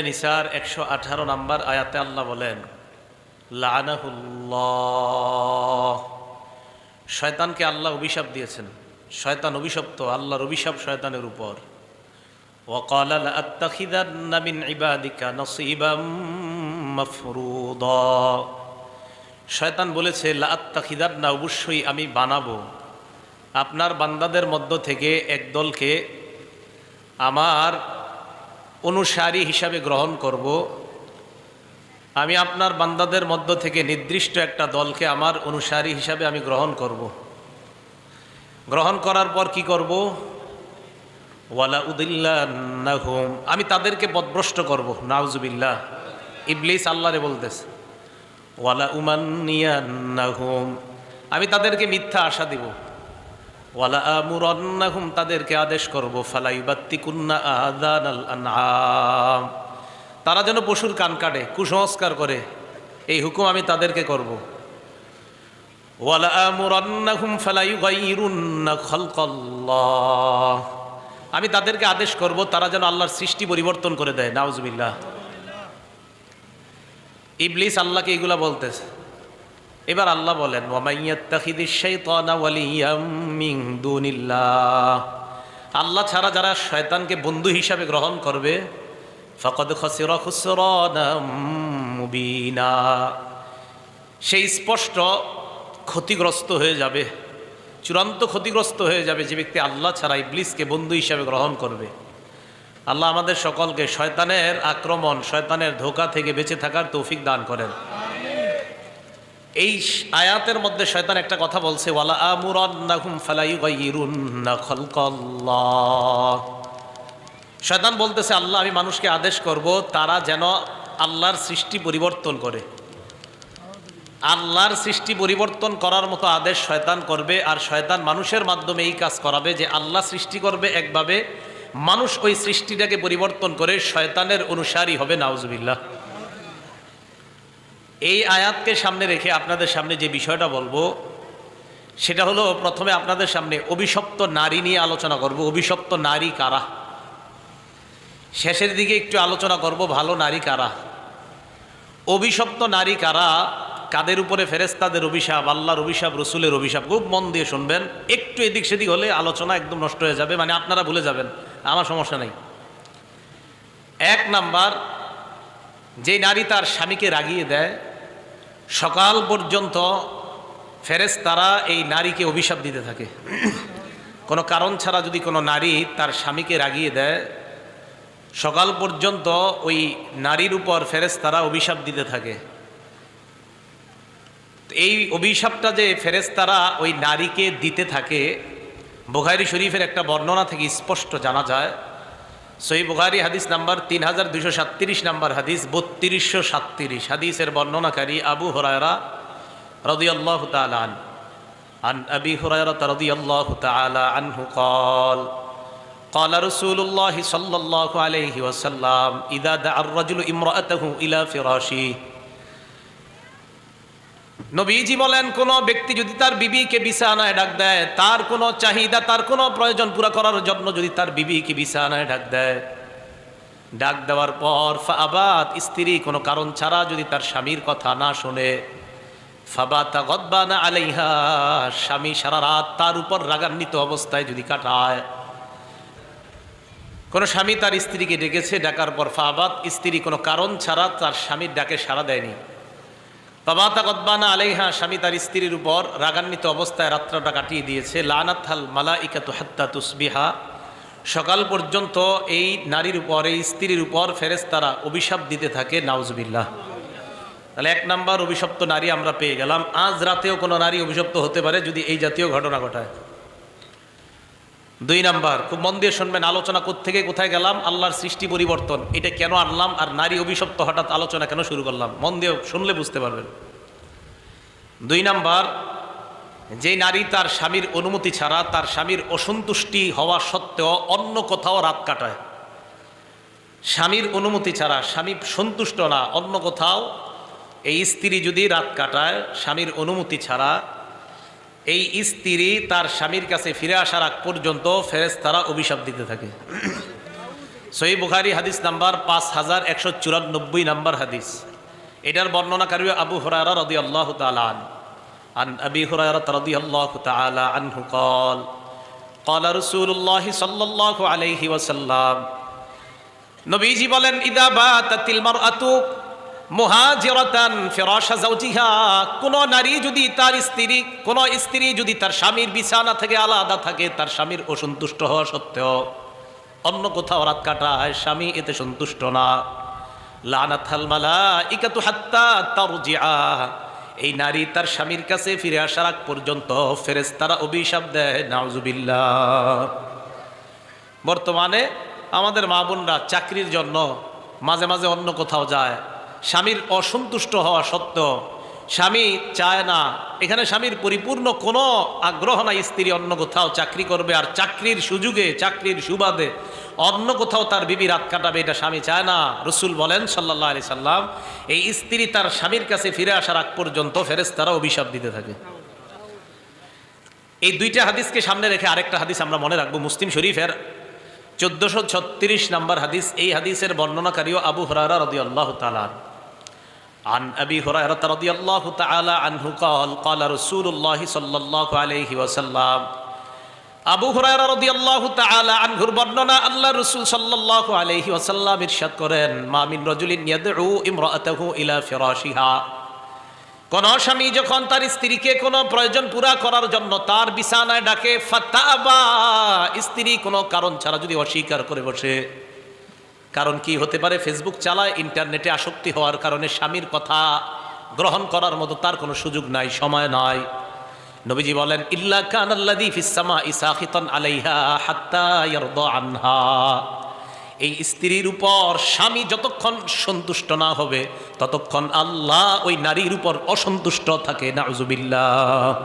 নিসার 118 নম্বর আয়াতে আল্লাহ বলেন, লাআনাহুল্লাহ, শয়তানকে আল্লাহ অভিশাপ দিয়েছেন। শয়তান অভিশপ্ত, আল্লাহর অভিশাপ শয়তানের উপর। ওয়া ক্বালা লাআত্তাখিযান্না মিন ইবাদিকা নসীবাম মাফরুদা, শয়তান বলেছে লাআত্তাখিযান্না, অবশ্যই আমি বানাবো আপনার বান্দাদের মধ্য থেকে একদলকে আমার অনুসারী হিসাবে গ্রহণ করব। আমি আপনার বান্দাদের মধ্য থেকে নির্দিষ্ট একটা দলকে আমার অনুসারী হিসাবে আমি গ্রহণ করব। গ্রহণ করার পর কি করব? ওয়ালা উদিল্লান্নাহুম, আমি তাদেরকে পথভ্রষ্ট করব। নাউজুবিল্লাহ, ইবলিস আল্লাহরে বলতেছে। ওয়ালা উমান্নিয়ান্নাহুম, আমি তাদেরকে মিথ্যা আশা দিব। ওয়ালা আমুরান্নাহুম, তাদেরকে আদেশ করব। ফালা ইউবাত্তিকুন্না আযানাল আনআম, তারা যেন পশুর কান কাটে, কুসংস্কার করে, এই হুকুম আমি তাদেরকে করব। ওয়ালা আমুরান্নাহুম ফালা ইউগাইয়িরুন্না খালকাল্লাহ, আমি তাদেরকে আদেশ করব তারা যেন আল্লাহর সৃষ্টি পরিবর্তন করে দেয়। নাউজুবিল্লাহ, ইবলিস আল্লাহকে এগুলা বলতেছে। এবার আল্লাহ বলেন, ওয়া মাইয়াত্তাখিদিশ শাইতানা ওয়ালিয়াম মিন দুনিল্লাহ, আল্লাহ ছাড়া যারা শয়তানকে বন্ধু হিসাবে গ্রহণ করবে, ফাকাদ খাসিরা খুসরানাম মুবিনা, সেই স্পষ্ট ক্ষতিগ্রস্ত হয়ে যাবে, চূড়ান্ত ক্ষতিগ্রস্ত হয়ে যাবে যে ব্যক্তি আল্লাহ ছাড়া ইবলিসকে বন্ধু হিসাবে গ্রহণ করবে। আল্লাহ আমাদের সকলকে শয়তানের আক্রমণ, শয়তানের ধোঁকা থেকে বেঁচে থাকার তৌফিক দান করেন। এই আয়াতের মধ্যে শয়তান একটা কথা বলছে, ওয়ালা আমুরান্নাহুম ফালা ইউগাইয়িরুন্না খালকাল্লাহ, শয়তান বলতেছে আল্লাহ, আমি মানুষকে আদেশ করব তারা যেন আল্লাহর সৃষ্টি পরিবর্তন করে। আল্লাহর সৃষ্টি পরিবর্তন করার মতো আদেশ শয়তান করবে, আর শয়তান মানুষের মাধ্যমে এই কাজ করাবে যে আল্লাহ সৃষ্টি করবে একভাবে, মানুষ ওই সৃষ্টিটাকে পরিবর্তন করে শয়তানের অনুসারী হবে। নাউজুবিল্লাহ। এই আয়াতকে সামনে রেখে আপনাদের সামনে যে বিষয়টা বলবো সেটা হলো, প্রথমে আপনাদের সামনে অভিশপ্ত নারী নিয়ে আলোচনা করব। অভিশপ্ত নারী কারা, শেষের দিকে একটু আলোচনা করব ভালো নারী কারা। অভিশপ্ত নারী কারা, কাদের উপরে ফেরেশতাদের অভিশাপ, আল্লাহর অভিশাপ, রসুলের অভিশাপ, খুব মন দিয়ে শুনবেন। একটু এদিক সেদিক হলে আলোচনা একদম নষ্ট হয়ে যাবে, মানে আপনারা ভুলে যাবেন, আমার সমস্যা নেই। এক নাম্বার, যে নারী তার স্বামীকে রাগিয়ে দেয়, সকাল পর্যন্ত ফেরেশতারা এই নারীকে অভিশাপ দিতে থাকে। কোনো কারণ ছাড়া যদি কোনো নারী তার স্বামীকে রাগিয়ে দেয়, সকাল পর্যন্ত ওই নারীর উপর ফেরেশতারা অভিশাপ দিতে থাকে। এই অভিশাপটা যে ফেরেশতারা ওই নারীকে দিতে থাকে, বুখারী শরীফের একটা বর্ণনা থেকে স্পষ্ট জানা যায়। সহিহ বুখারী হাদিস নাম্বার 3237 নাম্বার হাদিস, 3237 হাদিসের বর্ণনাকারী আবু হুরায়রা রাদিয়াল্লাহু তাআলা আন আবি হুরায়রা রাদিয়াল্লাহু তাআলা আনহু قال قال رسول الله صلى الله عليه وسلم اذا دعا الرجل امراته الى فراشه, নবীজি বলেন, কোন ব্যক্তি যদি তার বিবিকে বিছানায় ডাক দেয়, তার কোনো চাহিদা, তার কোনো প্রয়োজন পুরো করার জন্য যদি তার বিবিকে বিছানায় ডাক দেয়, ডাক দেওয়ার পর ফাবাত, স্ত্রী কোনো কারণ ছাড়া যদি তার স্বামীর কথা না শোনে, ফাবাতা গদবানা আলাইহা, স্বামী সারা রাত তার উপর রাগান্বিত অবস্থায় যদি কাটায়। কোনো স্বামী তার স্ত্রীকে ডেকেছে, ডাকার পর ফাবাত, স্ত্রী কোনো কারণ ছাড়া তার স্বামীর ডাকে সাড়া দেয়নি, ফাবাতা গদবানা আলাইহা, স্বামী তার স্ত্রীর উপর রাগান্বিত অবস্থায় রাত্রটা কাটিয়ে দিয়েছে, লানাতহাল মালাইকাতু হাত্তা তুসবিহা, সকাল পর্যন্ত এই নারীর উপর, এই স্ত্রীর উপর ফেরেশতারা অভিশাপ দিতে থাকে। নাউজুবিল্লাহ। তাহলে এক নাম্বার অভিশপ্ত নারী আমরা পেয়ে গেলাম। আজ রাতেও কোনো নারী অভিশপ্ত হতে পারে যদি এই জাতীয় ঘটনা ঘটায়। দুই নাম্বার, খুব মন দিয়ে শুনবেন, আলোচনা কোত্থেকে কোথায় গেলাম, আল্লাহর সৃষ্টি পরিবর্তন, এটা কেন আনলাম, আর নারী অভিশপ্ত হঠাৎ আলোচনা কেন শুরু করলাম, মন দিয়ে শুনলে বুঝতে পারবেন। দুই নাম্বার, যে নারী তার স্বামীর অনুমতি ছাড়া, তার স্বামীর অসন্তুষ্টি হওয়া সত্ত্বেও অন্য কোথাও রাত কাটায়, স্বামীর অনুমতি ছাড়া, স্বামী সন্তুষ্ট না, অন্য কোথাও এই স্ত্রী যদি রাত কাটায় স্বামীর অনুমতি ছাড়া, এই স্ত্রী তার স্বামীর কাছে ফিরে আসার আগ পর্যন্ত ফেরেশতারা অভিশাপ দিতে থাকে। সহিহ বুখারী হাদিস নাম্বার 5194 নাম্বার হাদিস। এটার বর্ণনাকারী আবু হুরায়রা রাদিয়াল্লাহু তাআলা আন আবি হুরায়রা রাদিয়াল্লাহু তাআলা আনহু قال قال رسول الله صلى الله عليه وسلم নবীজি বলেন ইদা বাতাতিল মারআতু মুহাজিরাতান ফিরাশা যাওজিহা, কোন নারী যদি তার স্ত্রী, কোন স্ত্রী যদি তার স্বামীর বিছানা থেকে আলাদা থাকে, তার স্বামীর অসন্তুষ্ট হওয়া সত্ত্বেও অন্য কোথাও রাত কাটায়, স্বামী এতে সন্তুষ্ট না, লানাতাল মালাইকাতু হাত্তা তারজিআ, এই নারী তার স্বামীর কাছে ফিরে আসার আগ পর্যন্ত ফেরেশতারা অভিশাপ দেয়। নাউজুবিল্লাহ। বর্তমানে আমাদের মা বোনরা চাকরির জন্য মাঝে মাঝে অন্য কোথাও যায়, স্বামীর অসন্তুষ্ট হওয়া সত্ত্বেও স্বামী চায় না, এখানে স্বামীর পরিপূর্ণ কোনো আগ্রহ নাই স্ত্রী অন্য কোথাও চাকরি করবে, আর চাকরির সুযোগে, চাকরির সুবাদে অন্য কোথাও তার বিবি রাত কাটাবে, এটা স্বামী চায় না। রসুল বলেন সাল্লাল্লাহু আলাইহি সাল্লাম, এই স্ত্রী তার স্বামীর কাছে ফিরে আসার আগ পর্যন্ত ফেরেশতারা অভিশাপ দিতে থাকে। এই দুইটা হাদিসকে সামনে রেখে আরেকটা হাদিস আমরা মনে রাখবো, মুসলিম শরীফের 1436 নম্বর হাদিস। এই হাদিসের বর্ণনাকারীও আবু হুরায়রা রাদিয়াল্লাহু তাআলা عن أبي هريرة رضي الله تعالى عنه قال قال رسول الله صلى الله عليه وسلم আবু হুরায়রা রাদিয়াল্লাহু তাআলা আনহুর বর্ণনা, আল্লাহ রাসূল সাল্লাল্লাহু আলাইহি ওয়াসাল্লাম ইরশাদ করেন, মা মিন রাজুলিন ইয়াদউ ইমরাআতাহু ইলা ফিরাশিহা, কোন স্বামী যখন তার স্ত্রীকে কোনো প্রয়োজন পুরা করার জন্য তার বিছানায় ডাকে, ফাতাবা, স্ত্রী কোনো কারণ ছাড়া যদি অস্বীকার করে বসে, কারণ কি হতে পারে? ফেসবুক চালায়, ইন্টারনেটে আসক্তি হওয়ার কারণে স্বামীর কথা গ্রহণ করার মতো তার কোনো সুযোগ নাই, সময় নাই। নবীজি বলেন, ইল্লা কানাল্লাযী ফিস সামাঈ সাখিতান আলাইহা হাত্তা ইয়ারদা আনহা, এই স্ত্রীর উপর স্বামী যতক্ষণ সন্তুষ্ট না হবে ততক্ষণ আল্লাহ ওই নারীর উপর অসন্তুষ্ট থাকে। নাউজুবিল্লাহ।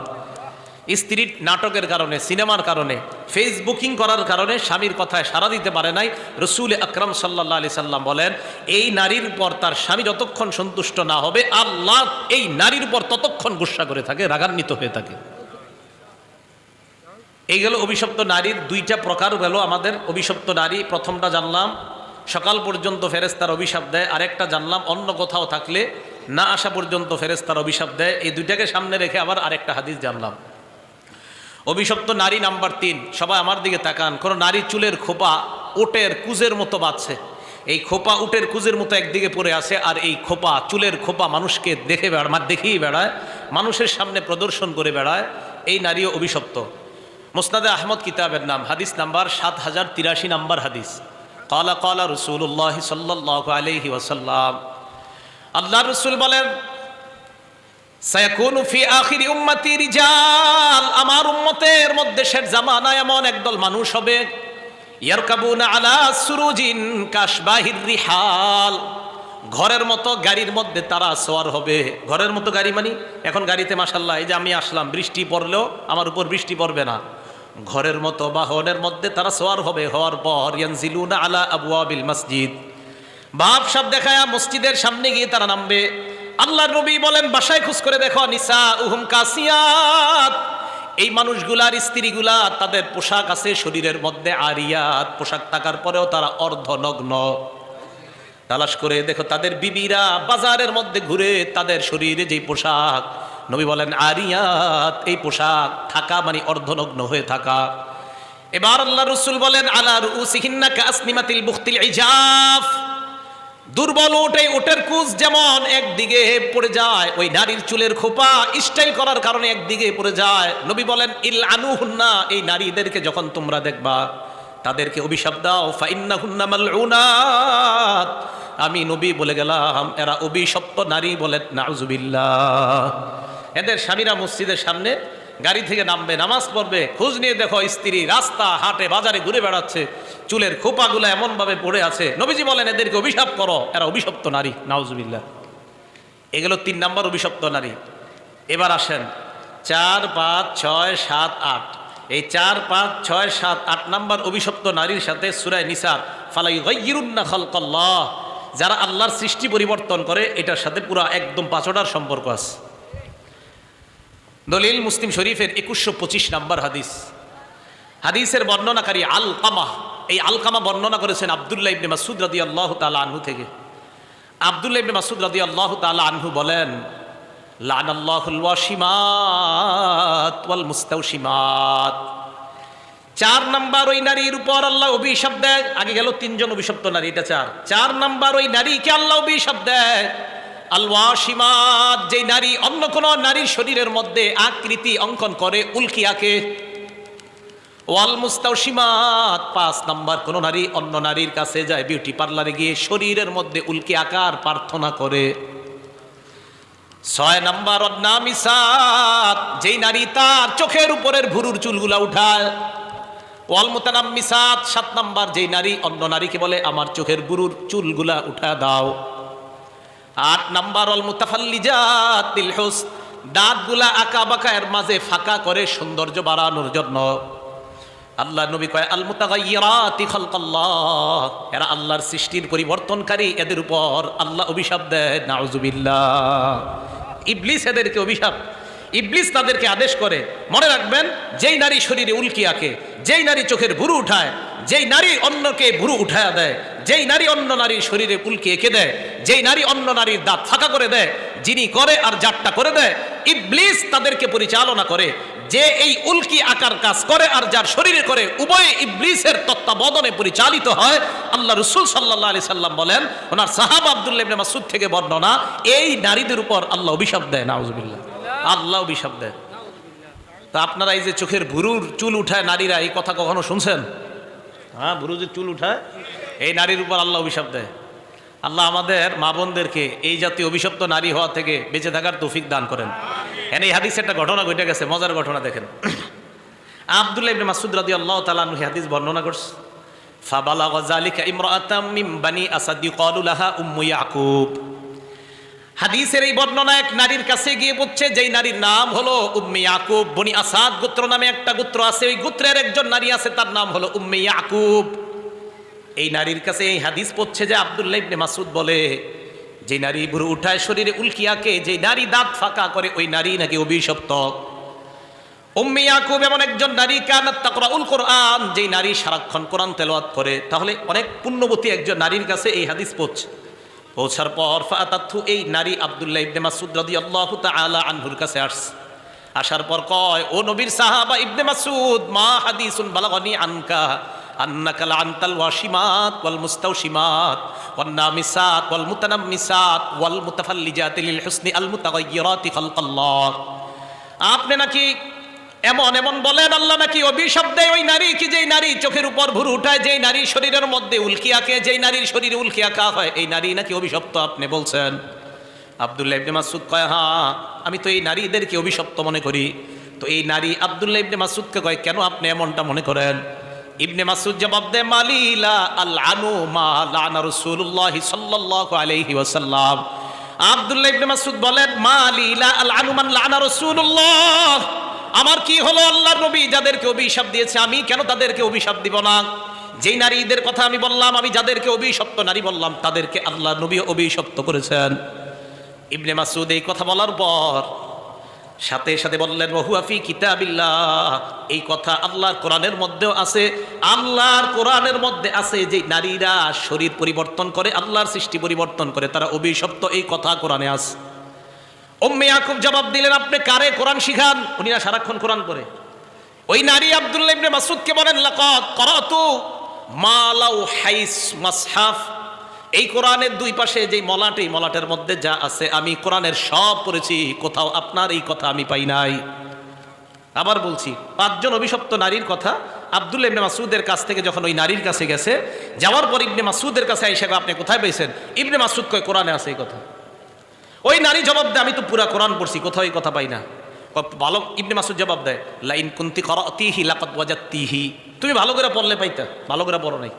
স্ত্রীর নাটকের কারণে, সিনেমার কারণে, ফেসবুকিং করার কারণে স্বামীর কথায় সাড়া দিতে পারে নাই। রসুল আকরাম সাল্লাল্লাহু আলাইহি সাল্লাম বলেন, এই নারীর উপর তার স্বামী যতক্ষণ সন্তুষ্ট না হবে আল্লাহ এই নারীর উপর ততক্ষণ গুসা করে থাকে, রাগান্বিত হয়ে থাকে। এই গেল অভিশপ্ত নারীর দুইটা প্রকার গেল আমাদের। অভিশপ্ত নারী প্রথমটা জানলাম, সকাল পর্যন্ত ফেরেশতার অভিশাপ দেয়, আরেকটা জানলাম অন্য কোথাও থাকলে না আসা পর্যন্ত ফেরেশতার অভিশাপ দেয়। এই দুইটাকে সামনে রেখে আবার আরেকটা হাদিস জানলাম। অভিশপ্ত নারী নাম্বার 3, সবাই আমার দিকে তাকান। কোন নারী চুলের খোপা উটের কুজের মতো বাঁধছে, এই খোপা উটের কুজের মতো একদিকে পড়ে আছে, আর এই খোপা, চুলের খোপা মানুষকে দেখেই বেড়ায়, মানুষের সামনে প্রদর্শন করে বেড়ায়, এই নারীও অভিশপ্ত। মুসনাদে আহমদ কিতাবের নাম, হাদিস নাম্বার 7083 নাম্বার হাদিস। ক্বালা ক্বালা রাসূলুল্লাহ সাল্লাল্লাহু আলাইহি ওয়াসাল্লাম, আল্লাহর রাসূল বলেন, সায়াকুনু ফি আখিরি উম্মতি রিজাল, আমার উম্মতের মধ্যে শেষ জামানায় এমন একদল মানুষ হবে, ইয়ারকাবুনা আলা সুরুজিন কাশবাহির রিহাল, ঘরের মতো গাড়ির মধ্যে তারা সওয়ার হবে। ঘরের মতো গাড়ি মানে এখন গাড়িতে মাশাআল্লাহ, এই যে আমি আসলাম, বৃষ্টি পড়লেও আমার উপর বৃষ্টি পড়বে না। ঘরের মতো বাহনের মধ্যে তারা সওয়ার হবে, হওয়ার পর ইয়ানজিলুনা আলা আবওয়াবিল মসজিদ, বাপ সাপ দেখায়া মসজিদের সামনে গিয়ে তারা নামবে। আল্লাহর নবী বলেন, বাসায় খোঁজ করে দেখো, নিসা উহুম কাসিয়াত, এই মানুষগুলার স্ত্রীগুলা তাদের পোশাক আছে শরীরের মধ্যে, আরিয়াত, পোশাক থাকার পরেও তারা অর্ধনগ্ন। তালাশ করে দেখো তাদের বিবিরা বাজারের মধ্যে ঘুরে তাদের শরীরে যেই পোশাক, নবী বলেন আরিয়াত, এই পোশাক থাকা মানে অর্ধনগ্ন হয়ে থাকা। এবার আল্লাহ রাসূল বলেন, আলা রুউসিহিন্না কাসনিমাতিল বুখতিল ইজাফ, দুর্বল উটের কুচ যেমন একদিকে পড়ে যায়, ওই নারীর চুলের খোপা স্টাইল করার কারণে একদিকে পড়ে যায়। নবী বলেন, ইল আনুহুন্না, এই নারীদেরকে যখন তোমরা দেখবা তাদেরকে অভিশাপ দাও, ফাইন্নাহুন্না মালউনাত, আমি নবী বলে গেলাম এরা অভিশপ্ত নারী। বলেন নাউজুবিল্লাহ। এদের স্বামীরা মসজিদের সামনে গাড়ি থেকে নামবে, নামাজ পড়বে, খোঁজ নিয়ে দেখো স্ত্রী রাস্তা হাটে বাজারে ঘুরে বেড়াচ্ছে, চুলের খোপাগুলো এমনভাবে পড়ে আছে। নবীজি বলেন এদেরকে অভিশাপ করো, এরা অভিশপ্ত নারী। নাউজুবিল্লাহ। এগুলো 3 নম্বর অভিশপ্ত নারী। এবার আসেন 4, 5, 6, 7, 8, এই 4, 5, 6, 7, 8 নম্বর অভিশপ্ত নারীর সাথে সূরা নিসার ফালা ইউগাইয়িরুন্না খালকাল্লাহ, যারা আল্লাহর সৃষ্টি পরিবর্তন করে, এটার সাথে পুরো একদম 5টার সম্পর্ক আছে। দলিল মুসলিম শরীফের 2125 নম্বর হাদিস। হাদিসের বর্ণনাকারী আলকামা এই আলকামা বর্ণনা করেছেন আব্দুল্লাহ ইবনে মাসউদ রাদিয়াল্লাহু তাআলা আনহু থেকে। আব্দুল্লাহ ইবনে মাসউদ রাদিয়াল্লাহু তাআলা আনহু বলেন, লানাল্লাহুল ওয়াশিমাত ওয়াল মুস্তাওশিমাত। 4 নাম্বার ওই নারীর উপর আল্লাহ অভিশাপ দেয়। আগে গেল 3 জন অভিশপ্ত নারী, এটা 4 নাম্বার ওই নারীকে আল্লাহ অভিশাপ দেয়, আল ওয়াশিমাত, যে নারী অন্য কোন নারীর শরীরের মধ্যে আকৃতি অঙ্কন করে, উল্কি আঁকে। ওয়াল মুস্তাওশিমাত, 5 নাম্বার কোন নারী অন্য নারীর কাছে যায়, বিউটি পার্লারে গিয়ে শরীরের মধ্যে উল্কি আকার প্রার্থনা করে। 6 নাম্বার অন্নামিসাত, যেই নারী তার চোখের উপরের ভুরুর চুলগুলা উঠায়। ওয়াল মুতানাম্মিসাত, 7 নাম্বার যেই নারী অন্য নারীকে বলে আমার চোখের ভুরুর চুলগুলা উঠা দাও। 8 নাম্বার ওয়াল মুতাফাল্লিজাত লিল হুসন, দাঁতগুলা আঁকা বাঁকা এর মাঝে ফাঁকা করে সৌন্দর্য বাড়ানোর জন্য। আল্লাহ নবী কয় আল মুতাগায়্যিরাতি খালকাল্লাহ, এরা আল্লাহর সৃষ্টির পরিবর্তনকারী, এদের উপর আল্লাহ অভিশাপ দেয়, নাউজুবিল্লাহ। ইবলিস এদেরকে অভিশাপ, ইবলিস তাদেরকে আদেশ করে। মনে রাখবেন, যেই নারী শরীরে উল্কি আঁকে, যেই নারী চোখের ভুরু উঠায়, যেই নারী অন্যকে ভুরু উঠায়া দেয়, যেই নারী অন্য নারীর শরীরে উল্কি এঁকে দেয়, যেই নারী অন্য নারীর দাঁত ফাঁকা করে দেয়, যিনি করে আর জাটটা করে দেয়, ইবলিস তাদেরকে পরিচালনা করে। যে এই উল্কি আকার কাজ করে আর যার শরীরে করে, উভয় ইবলিসের তত্ত্বাবধানে পরিচালিত হয়। আল্লাহ রাসূল সাল্লাল্লাহু আলাইহি সাল্লাম বলেন, ওনার সাহাবা আব্দুল্লাহ ইবনে মাসউদ থেকে বর্ণনা, এই নারীদের উপর আল্লাহ অভিশাপ দেয়, নাউজুবিল্লাহ, আল্লাহ অভিশাপ দেয়। তা আপনারা এই যে চোখের ভুরুর চুল উঠায় নারীরা, এই কথা কখনো শুনছেন? হ্যাঁ, ভুরু যে চুল উঠায়, এই নারীর উপর আল্লাহ অভিশাপ দেয়। আল্লাহ আমাদের মা বোনদেরকে এই জাতীয় অভিশপ্ত নারী হওয়া থেকে বেঁচে থাকার তৌফিক দান করেন। এনে এই হাদিসে একটা ঘটনা ঘটে গেছে, মজার ঘটনা দেখেন। আব্দুল্লাহ ইবনে মাসউদ রাদিয়াল্লাহু তাআলা আনহু হাদিস বর্ণনা করছে, ফাবালাগা যালিকা ইমরাআতাম মিন বানি আসাদ ইউকালু লাহা উম্মু ইয়াকুব। হাদিসের এই বর্ণনা এক নারীর কাছে গিয়ে পৌঁছে, যেই নারীর নাম হলো উম্মে ইয়াকুব। বনি আসাদ গোত্র নামে একটা গোত্র আছে, ওই গোত্রের একজন নারী আছে, তার নাম হলো উম্মে ইয়াকুব। এই নারীর কাছে এই হাদিস পড়ছে যে আব্দুল্লাহ ইবনে মাসউদ বলে, যে নারী ভুরু উঠায় শরীরে উল্কি আঁকে, যে নারী দাঁত ফাঁকা করে, ওই নারী নাকি অভিশপ্ত। উম্মে ইয়াকুব এমন একজন নারী, কানাত তাকরাউল কোরআন, যে নারী সারাক্ষণ কোরআন তেলাওয়াত করে। তাহলে অনেক পুণ্যবতী একজন নারীর কাছে এই হাদিস পৌঁছার পর ফাতাতু, এই নারী আব্দুল্লাহ ইবনে মাসউদ রাদিয়াল্লাহু তাআলা আনহুর কাছে আসার পর কয়, ও নবীর সাহাবা ইবনে মাসউদ, মা হাদিসুন বালাগানি আনকা আন্নাকা লাআনতাল ওয়াশিমাত ওয়াল মুস্তাওশিমাত ওয়ান নামিসাত ওয়াল মুতানাম্মিসাত ওয়াল মুতাফাল্লিজাতি লিল হুসনি আল মুতাগায়্যিরাতি খালকাল্লাহ। আপনি নাকি এমন এমন বলেন, আল্লাহ নাকি অভিশাপ দেয় ওই নারী কি, যেই নারী চোখের উপর ভুরু উঠায়, যেই নারী শরীরের মধ্যে উল্কি আঁকে, যেই নারীর শরীরে উল্কি আঁকা হয়, এই নারী নাকি অভিশপ্ত আপনি বলছেন। আব্দুল্লাহ ইবনে মাসউদ কয়, হ্যাঁ, আমি তো এই নারীদেরকে অভিশপ্ত মনে করি। তো এই নারী আব্দুল্লাহ ইবনে মাসউদকে কয়, কেন আপনি এমনটা মনে করেন? ইবনে মাসউদ জবাব দেয়, মালিলা আল আনু মা লানা রাসূলুল্লাহ সাল্লাল্লাহু আলাইহি ওয়াসাল্লাম। আব্দুল্লাহ ইবনে মাসউদ বলেন, মালিলা আল আনু মান লানা রাসূলুল্লাহ, আমার কি হলো, আল্লাহর নবী যাদেরকে অভিশাপ দিয়েছে, আমি কেন তাদেরকে অভিশাপ দিব না? যেই নারীদের কথা আমি বললাম, আমি যাদেরকে অভিশপ্ত নারী বললাম, তাদেরকে আল্লাহর নবী অভিশপ্ত করেছেন। ইবনে মাসউদ এই কথা বলার পর সাথে সাথে বললেন, ওহুয়া ফি কিতাবিল্লাহ, এই কথা আল্লাহর কোরআনের মধ্যেও আছে। আল্লাহর কোরআনের মধ্যে আছে যে নারীরা শরীর পরিবর্তন করে, আল্লাহর সৃষ্টি পরিবর্তন করে, তারা অভিশপ্ত, এই কথা কোরআনে আছে। উম্মে ইয়াকুব জবাব দিলেন, আপনি কারে কোরআন শিখান? উনি না সারাক্ষণ কোরআন পড়ে। ওই নারী আব্দুল্লাহ ইবনে মাসউদকে বলেন, লাকাদ করাতু মা লাউ হাইস মাসহাফ, এই কোরআনের দুই পাশে যেই মলাট, এই মলাটের মধ্যে যা আছে আমি কোরআনের সব পড়েছি, কোথাও আপনার এই কথা আমি পাই নাই। আবার বলছি, 5 জন অভিশপ্ত নারীর কথা আব্দুল্লাহ ইবনে মাসউদের কাছ থেকে যখন ওই নারীর কাছে গেছে, যাওয়ার পর ইবনে মাসউদের কাছে আইসা, আপনি কোথায় পেয়েছেন? ইবনে মাসউদ কয়, কোরআনে আছে এই কথা। ওই নারী জবাব দেয়, আমি তো পুরা কোরআন পড়ছি, কোথাও এই কথা পাই না। ভালো, ইবনে মাসউদ জবাব দেয়, লাইন কুনতি করাতিহি লাকাদ ওয়াজাদতিহি, তুমি ভালো করে পড়লে পাইতা, ভালো করে পড়ো নাই।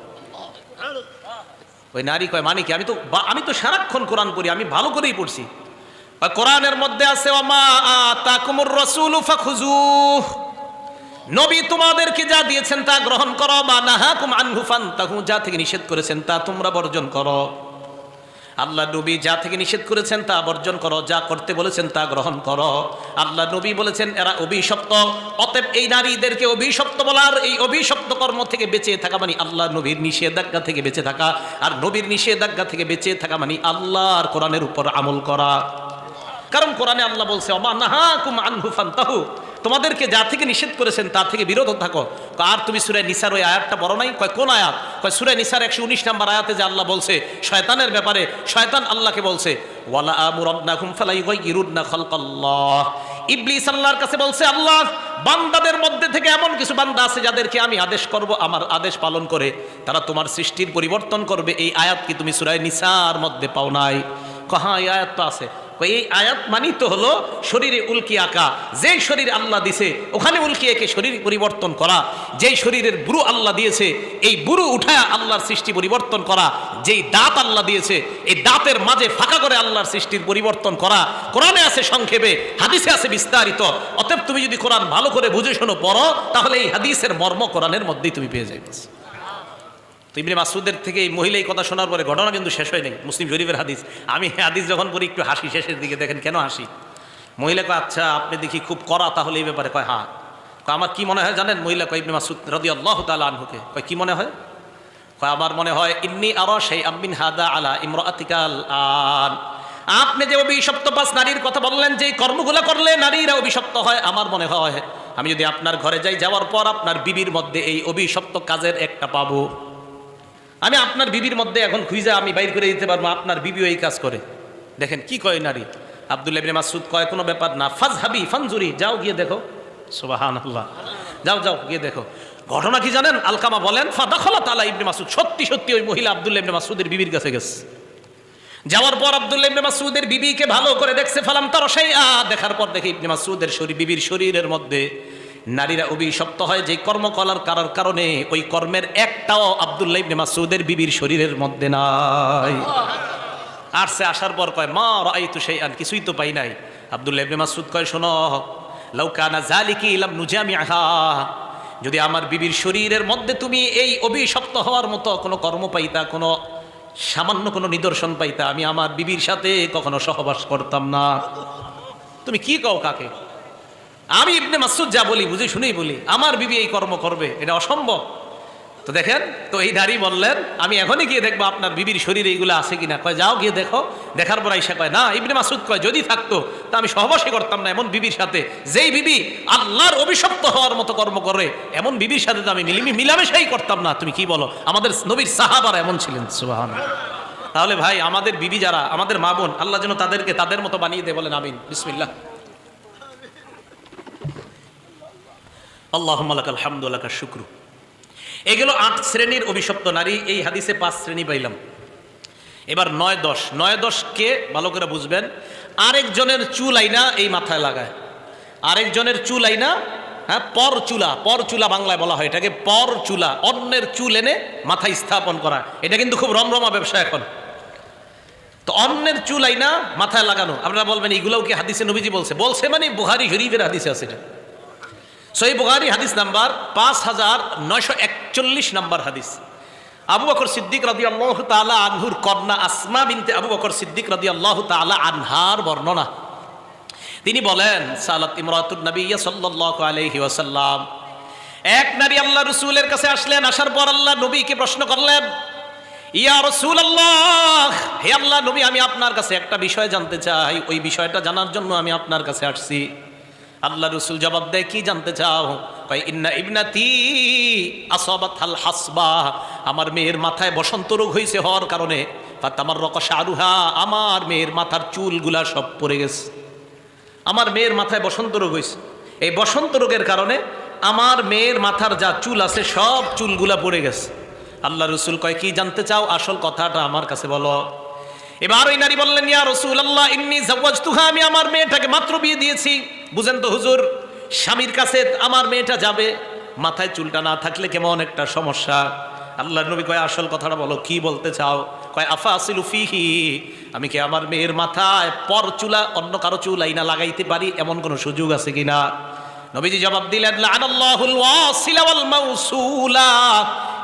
ওই নারী কয়, মানে কি? আমি তো সারাক্ষণ কোরআন পড়ি, আমি ভালো করেই পড়ছি। কোরআনের মধ্যে আছে, ওয়ামা আতাকুমুর রাসূলু ফাখুযুহ, নবী তোমাদেরকে যা দিয়েছেন তা গ্রহণ করো, মা নাহাকুম আনহু ফান্তাহু, যা থেকে নিষেধ করেছেন তা তোমরা বর্জন করো। আল্লাহ নবী যা থেকে নিষেধ করেছেন তা বর্জন করো, যা করতে বলেছেন তা গ্রহণ করো। আল্লাহ নবী বলেছেন এরা অভিশপ্ত, অতএব এই নারীদেরকে অভিশপ্ত বলার, এই অভিশপ্ত কর্ম থেকে বেঁচে থাকা মানে আল্লাহ নবীর নিষেধাজ্ঞা থেকে বেঁচে থাকা, আর নবীর নিষেধাজ্ঞা থেকে বেঁচে থাকা মানে আল্লাহর কোরআনের উপর আমল করা। কারণ কোরআনে আল্লাহ বলছে ওমা নাহাকুম আনহু ফান্তাহু, তোমাদেরকে যা থেকে নিষেধ করেছেন তা থেকে বিরত থাকো। আর তুমি সূরা নিসার ওই আয়াতটা বড় নাই? কয় কোন আয়াত? কয় সূরা নিসার 119 নম্বর আয়াতে যে আল্লাহ বলছে শয়তানের ব্যাপারে, শয়তান আল্লাহকে বলছে ওয়ালা আমুরান্নাহুম ফালা ইউগাইয়িরুন্না খালকাল্লাহ। ইবলিস আল্লাহর কাছে বলছে আল্লাহ, বান্দাদের মধ্যে থেকে এমন কিছু বান্দা আছে যাদেরকে আমি আদেশ করব, আমার আদেশ পালন করে তারা তোমার সৃষ্টির পরিবর্তন করবে। এই আয়াত কি তুমি সূরা নিসার মধ্যে পাও নাই? কহা এই আয়াত তো আছে। এই আয়াত মানি তো হলো শরীরে উল্কি আঁকা, যেই শরীর আল্লাহ দিছে ওখানে উল্কি এঁকে শরীর পরিবর্তন করা, যেই শরীরের বুরু আল্লাহ দিয়েছে এই বুরু উঠায় আল্লাহর সৃষ্টি পরিবর্তন করা, যেই দাঁত আল্লাহ দিয়েছে এই দাঁতের মাঝে ফাঁকা করে আল্লাহর সৃষ্টির পরিবর্তন করা। কোরআনে আছে সংক্ষেপে, হাদিসে আছে বিস্তারিত। অতএব তুমি যদি কোরআন ভালো করে বুঝে শোনো পড়ো, তাহলে এই হাদিসের মর্ম কোরআনের মধ্যেই তুমি পেয়ে যাবে। তো ইবনে মাসউদের থেকে এই মহিলা এই কথা শোনার পরে ঘটনা কিন্তু শেষ হয় নাই, মুসলিম শরীফের হাদিস। আমি হাদিস যখন পড়ি একটু হাসি, শেষের দিকে দেখেন কেন হাসি। মহিলা কয় আচ্ছা আপনি দেখি খুব কড়া তাহলে এই ব্যাপারে। কয় হ্যাঁ। কয় আমার কি মনে হয় জানেন? মহিলা কয় ইবনে মাসউদ রাদিয়াল্লাহু তাআলা আনহুকে কয় কি মনে হয়? কয় আমার মনে হয় ইন্নী আরা শাইআম মিন হাদা আলা ইমরাআতিকাল আন, আপনি যে অভিশপ্ত 5 নারীর কথা বললেন, যে কর্মগুলো করলে নারীরা অভিশপ্ত হয়, আমার মনে হয় আমি যদি আপনার ঘরে যাই, যাওয়ার পর আপনার বিবির মধ্যে এই অভিশপ্ত কাজের একটা পাবো। আমি আপনার বিবির মধ্যে এখন খুঁজে আমি বাইর করে দিতে পারবো আপনার বিবিও এই কাজ করে। দেখেন কি কয় নারী। আব্দুল্লাহ ইবনে মাসউদ কয় কোনো ব্যাপার না, ফাজহাবি ফানজুরি, যাও গিয়ে দেখো। সুবহানাল্লাহ, যাও যাও গিয়ে দেখো। ঘটনা কি জানেন? আলকামা বলেন ফাদাখালাত আলা ইবনে মাসউদ, সত্যি সত্যি ওই মহিলা আব্দুল্লাহ ইবনে মাসউদের বিবির কাছে গেছে। যাওয়ার পর আব্দুল্লাহ ইবনে মাসউদের বিবিকে ভালো করে দেখছে। ফালাম তারা শাইআ, দেখার পর দেখে ইবনে মাসউদের বিবির শরীরের মধ্যে নারীরা অভিশপ্ত হয় যে কর্ম করার কারণে ওই কর্মের একটাও আব্দুল্লাহ ইবনে মাসউদের বিবির শরীরের মধ্যে নাই। আসছে, আসার পর কয় মা রাআইতু শাইআন, কিছুই তো পাই নাই। আব্দুল্লাহ ইবনে মাসউদ কয় শোনো, লাউ কানা যালিকি লাম নুজামিআহা, যদি আমার বিবির শরীরের মধ্যে তুমি এই অভিশপ্ত হওয়ার মতো কোনো কর্ম পাইতা, কোনো সামান্য কোনো নিদর্শন পাইতা, আমি আমার বিবির সাথে কখনো সহবাস করতাম না। তুমি কি কও কাকে? আমি ইবনে মাসউদ যা বলি বুঝে শুনেই বলি, আমার বিবি এই কর্ম করবে এটা অসম্ভব। তো দেখেন, তো এই নারী বললেন আমি এখনই গিয়ে দেখবো আপনার বিবির শরীরে এইগুলো আছে কিনা। কয় যাও গিয়ে দেখো। দেখার পর আইসা কয় না, ইবনে মাসউদ কয় যদি থাকতো তা আমি সহবাসই করতাম না এমন বিবির সাথে, যেই বিবি আল্লাহর অভিশপ্ত হওয়ার মতো কর্ম করে এমন বিবির সাথে তো আমি মিলামেশাই করতাম না। তুমি কি বলো? আমাদের নবীর সাহাবারা এমন ছিলেন। সুবহানাল্লাহ। তাহলে ভাই আমাদের বিবি যারা, আমাদের মা বোন, আল্লাহ যেন তাদেরকে তাদের মতো বানিয়ে দেয়, বলেন আমিন। বিসমিল্লাহ। আল্লাহুম্মা লাকাল হামদু ওয়া লাকাশ শুকরু। এগুলো 8 শ্রেণীর অভিশপ্ত নারী। এই হাদিসে 5 শ্রেণী পাইলাম। এবার 9-10 কে ভালো করে বুঝবেন। আরেকজনের চুল আইনা এই মাথায় লাগায়, আরেকজনের চুল আইনা, হ্যাঁ পর চুলা বাংলায় বলা হয় এটাকে, পর চুলা, অন্যের চুল এনে মাথায় স্থাপন করা। এটা কিন্তু খুব রমরমা ব্যবসা এখন। তো অন্যের চুল আইনা মাথায় লাগানো, আপনারা বলবেন এইগুলোও কি হাদিসে নবীজি বলছে? বলছে মানে বুখারী শরীফের হাদিসে আছে। এটা সহিহ বুখারী হাদিস নাম্বার 5941 নাম্বার হাদিস। আবু বকর সিদ্দিক রাদিয়াল্লাহু তাআলা আনহুর কন্যা আসমা বিনতে আবু বকর সিদ্দিক রাদিয়াল্লাহু তাআলা আনহার বর্ণনা। তিনি বলেন সালাত ইমরাতুন নবী সাল্লাল্লাহু আলাইহি ওয়াসাল্লাম, এক নারী আল্লাহ রাসূলের কাছে আসলেন। আসার পর আল্লাহ নবীকে প্রশ্ন করলেন, ইয়া রাসূলুল্লাহ, হে আল্লাহ নবী আমি আপনার কাছে একটা বিষয় জানতে চাই, ওই বিষয়টা জানার জন্য আমি আপনার কাছে আসছি। আল্লাহ রাসূল জবাব দেয়, কি জানতে চাও? কয় ইন্না ইবনাতি আসাবাতহাল হাসবা, আমার মেয়ের মাথায় বসন্ত রোগ হয়েছে, হওয়ার কারণে ফাতামাররাকা শারুহা, আমার মেয়ের মাথার চুলগুলা সব পড়ে গেছে। আমার মেয়ের মাথায় বসন্ত রোগ হয়েছে, এই বসন্ত রোগের কারণে আমার মেয়ের মাথার যা চুল আছে সব চুলগুলা পড়ে গেছে। আল্লাহ রাসূল কয় কি জানতে চাও, আসল কথাটা আমার কাছে বলো। এবার ওই নারী বললেন, ইয়া রাসূলুল্লাহ ইন্নী যাওয়াজতুহা, আমি আমার মেয়েটাকে মাত্র বিয়ে দিয়েছি। বুঝেন তো হুজুর, স্বামীর কাছে আমার মেয়েটা যাবে, মাথায় চুলটা না থাকলে কেমন একটা সমস্যা। আল্লাহর নবী কয় আসল কথাটা বলো, কি বলতে চাও? কয় আফা আসিলু ফিহি, আমি কি আমার মেয়ের মাথায় পর চুলা অন্য কারো চুল আইনা লাগাইতে পারি, এমন কোন সুযোগ আছে কিনা? নবীজি জবাব দিলেন, লাআনাল্লাহুল ওয়াসিলা ওয়াল মাউসুলা,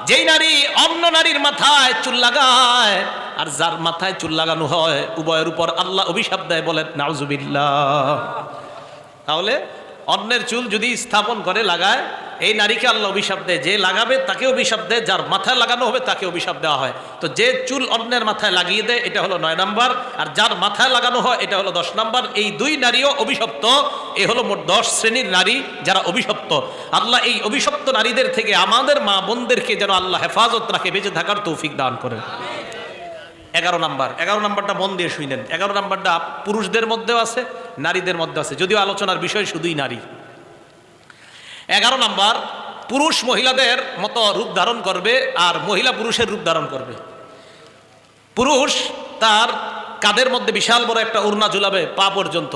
যেই নারী অন্য নারীর মাথায় চুল লাগায় আর যার মাথায় চুল লাগানো হয় উভয়ের উপর আল্লাহ অভিশাপ দেয়, বলেন নাউজুবিল্লাহ। তাহলে অন্যের চুল যদি স্থাপন করে লাগায়, এই নারীকে আল্লাহ অভিশাপ দেয়, যে লাগাবে তাকে অভিশাপ দেয়, যার মাথায় লাগানো হবে তাকে অভিশাপ দেওয়া হয়। তো যে চুল অন্যের মাথায় লাগিয়ে দেয় এটা হলো 9 নাম্বার, আর যার মাথায় লাগানো হয় এটা হলো 10 নাম্বার। এই দুই নারীও অভিশপ্ত। এ হলো মোট 10 শ্রেণীর নারী যারা অভিশপ্ত। আল্লাহ এই অভিশপ্ত নারীদের থেকে আমাদের মা বোনদেরকে যেন আল্লাহ হেফাজত রাখে, বেঁচে থাকার তৌফিক দান করেন। 11 নাম্বারটা মন দিয়ে শুনেন। 11 নাম্বারটা পুরুষদের মধ্যেও আছে, নারীদের মধ্যে আছে, যদিও আলোচনার বিষয় শুধুই নারী। 11 নাম্বার, পুরুষ মহিলাদের মতো রূপ ধারণ করবে আর মহিলা পুরুষের রূপ ধারণ করবে। পুরুষ তার কাঁধের মধ্যে বিশাল বড় একটা ওড়না ঝুলাবে পা পর্যন্ত।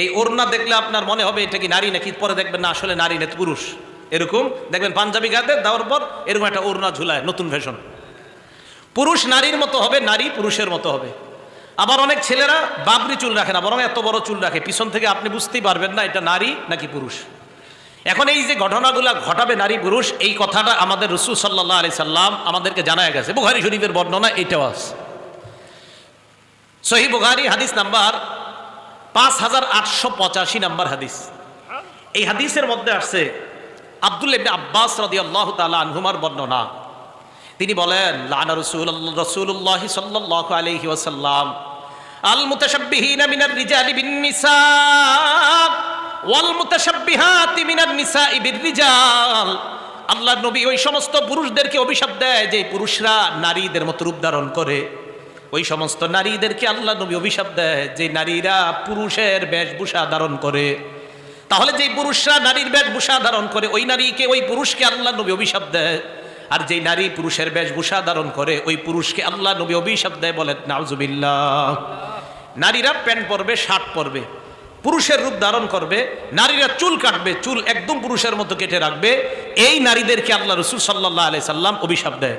এই ওড়না দেখলে আপনার মনে হবে এটা কি নারী নাকি, পরে দেখবেন না আসলে নারী না পুরুষ। এরকম দেখবেন পাঞ্জাবি গায়ে দেওয়ার পর এরকম একটা ওড়না ঝুলায়, নতুন ফ্যাশন। পুরুষ নারীর মতো হবে, নারী পুরুষের মতো হবে। আবার অনেক ছেলেরা বাবরি চুল রাখে না, বরং এত বড় চুল রাখে, পিছন থেকে আপনি বুঝতেই পারবেন না এটা নারী নাকি পুরুষ। এখন এই যে ঘটনাগুলো ঘটাবে নারী পুরুষ, এই কথাটা আমাদের রাসূল সাল্লাল্লাহু আলাইহি সাল্লাম আমাদেরকে জানায় গেছে। বুখারী শরীফের বর্ণনা এটাও আছে। সহিহ বুখারী হাদিস নাম্বার 5885 নাম্বার হাদিস। এই হাদিসের মধ্যে আসছে আব্দুল্লাহ ইবনে আব্বাস রাদিয়াল্লাহু তাআলা আনহুমার বর্ণনা। তিনি বলেন, লানা রাসূলুল্লাহ সাল্লাল্লাহু আলাইহি ওয়াসাল্লাম আল মুতাশাব্বিহিনা মিনার রিজালি বিন নিসা ওয়াল মুতাশাব্বিহাতি মিনান নিসাই বির রিজাল। আল্লাহর নবী ওই সমস্ত পুরুষদেরকে অভিশাপ দেয় যে পুরুষরা নারীদের মতো রূপ ধারণ করে। ওই সমস্ত নারীদেরকে আল্লাহর নবী অভিশাপ দেয় যে নারীরা পুরুষের বেশভূষা ধারণ করে। তাহলে যে পুরুষরা নারীর বেশভূষা ধারণ করে ওই নারীকে, ওই পুরুষকে আল্লাহর নবী অভিশাপ দেয়। আর যেই নারী পুরুষের বেশভূষা ধারণ করে ওই পুরুষকে আল্লাহ নবী অভিশাপ দেয়, বলেন নাউজুবিল্লাহ। নারীরা প্যান্ট পরবে, শার্ট পরবে, পুরুষের রূপ ধারণ করবে। নারীরা চুল কাটবে, চুল একদম পুরুষের মতো কেটে রাখবে। এই নারীদেরকে আল্লাহ রাসূল সাল্লাল্লাহু আলাইহি সাল্লাম অভিশাপ দেয়।